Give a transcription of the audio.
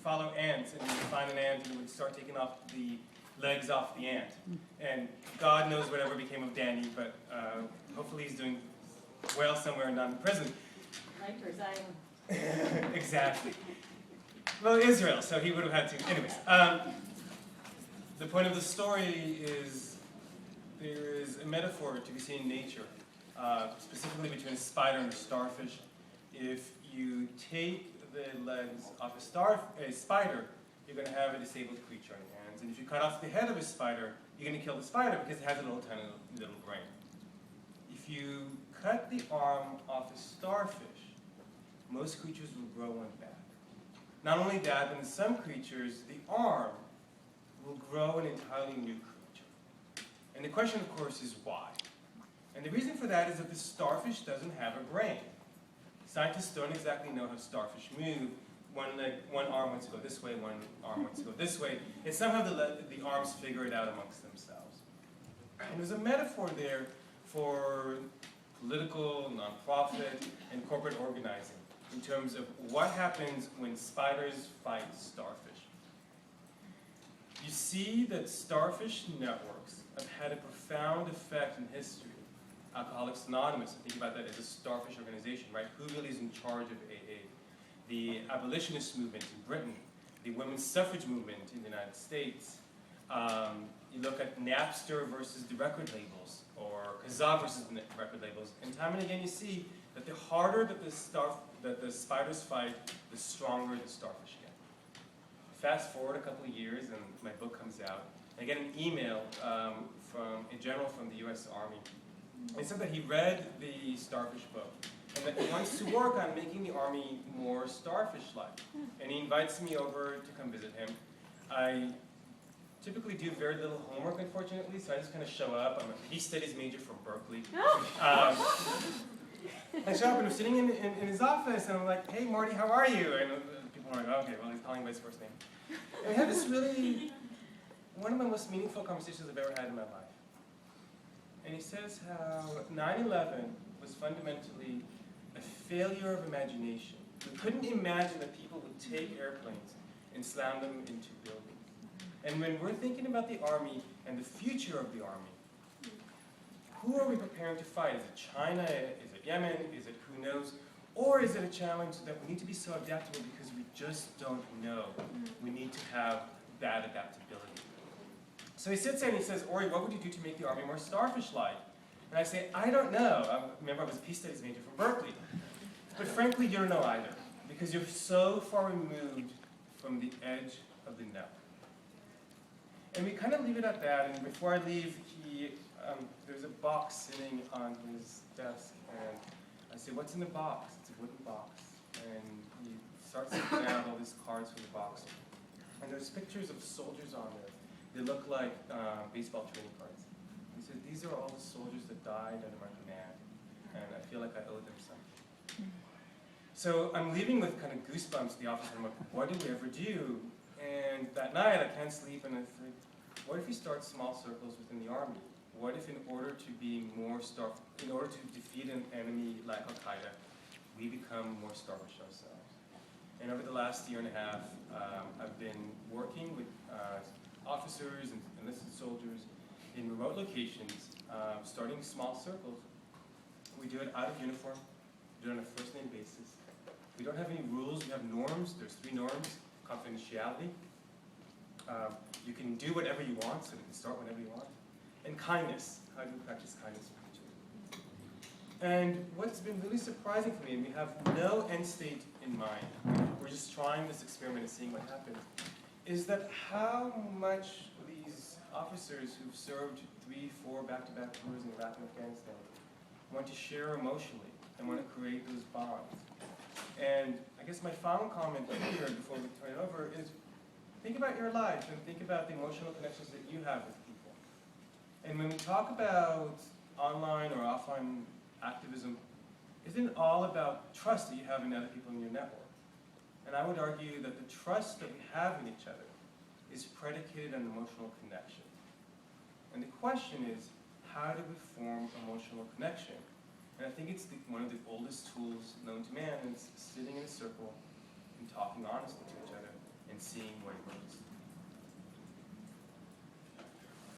follow ants, and he would find an ant and he would start taking off the legs off the ant. And God knows whatever became of Danny, but hopefully he's doing well somewhere and not in prison. Rikers Island. Exactly. Well, Israel, so he would have had to. Anyways, the point of the story is there is a metaphor to be seen in nature, specifically between a spider and a starfish. If you take the legs off a spider, you're going to have a disabled creature on your hands. And if you cut off the head of a spider, you're going to kill the spider because it has a little tiny little brain. If you cut the arm off a starfish, most creatures will grow one back. Not only that, but in some creatures, the arm will grow an entirely new creature. And the question, of course, is why? And the reason for that is that the starfish doesn't have a brain. Scientists don't exactly know how starfish move. One arm wants to go this way, one arm wants to go this way, and somehow the arms figure it out amongst themselves. And there's a metaphor there for political, nonprofit, and corporate organizing in terms of what happens when spiders fight starfish. You see that starfish networks have had a profound effect in history. Alcoholics Anonymous, I think about that as a starfish organization, right? Who really is in charge of AA? The abolitionist movement in Britain, the women's suffrage movement in the United States. You look at Napster versus the record labels, or Kazaa versus the record labels, and time and again you see that the harder that the spiders fight, the stronger the starfish get. Fast forward a couple of years, and my book comes out. I get an email from a general from the U.S. Army. He said that he read the starfish book, and that he wants to work on making the Army more starfish-like. And he invites me over to come visit him. I typically do very little homework, unfortunately, so I just kind of show up. I'm a peace studies major from Berkeley. I show up and I'm sitting in his office, and I'm like, "Hey, Marty, how are you?" And people are like, "Okay, well, he's calling by his first name." And we had this really, one of the most meaningful conversations I've ever had in my life. And he says how 9/11 was fundamentally a failure of imagination. We couldn't imagine that people would take airplanes and slam them into buildings. And when we're thinking about the Army and the future of the Army, who are we preparing to fight? Is it China? Is it Yemen? Is it who knows? Or is it a challenge that we need to be so adaptable because we just don't know? We need to have that adaptability. So he sits there and he says, "Ori, what would you do to make the Army more starfish-like?" And I say, "I don't know." Remember, I was a peace studies major from Berkeley. But frankly, you don't know either, because you're so far removed from the edge of the network. And we kind of leave it at that, and before I leave, there's a box sitting on his desk, and I say, "What's in the box?" It's a wooden box. And he starts looking out all these cards from the box. And there's pictures of soldiers on there. They look like baseball training cards. He said, "These are all the soldiers that died under my command, and I feel like I owe them something." So I'm leaving with kind of goosebumps at the office. I'm like, what did we ever do? And that night I can't sleep, and I think, what if we start small circles within the Army? What if in order to defeat an enemy like Al-Qaeda, we become more starfish ourselves? And over the last year and a half, I've been working with officers and enlisted soldiers in remote locations, starting small circles. We do it out of uniform. We do it on a first-name basis. We don't have any rules. We have norms. There's 3 norms. Confidentiality. You can do whatever you want, so we can start whenever you want. And kindness. How do we practice kindness for each other? And what's been really surprising for me, and we have no end state in mind, we're just trying this experiment and seeing what happens, is that how much these officers who've served 3, 4 back-to-back tours in Iraq and Afghanistan want to share emotionally and want to create those bonds. And I guess my final comment here before we turn it over is think about your life and think about the emotional connections that you have with people. And when we talk about online or offline activism, isn't it all about trust that you have in other people in your network? And I would argue that the trust that we have in each other is predicated on emotional connection. And the question is, how do we form emotional connection? And I think it's one of the oldest tools known to man is sitting in a circle and talking honestly to each other and seeing what works.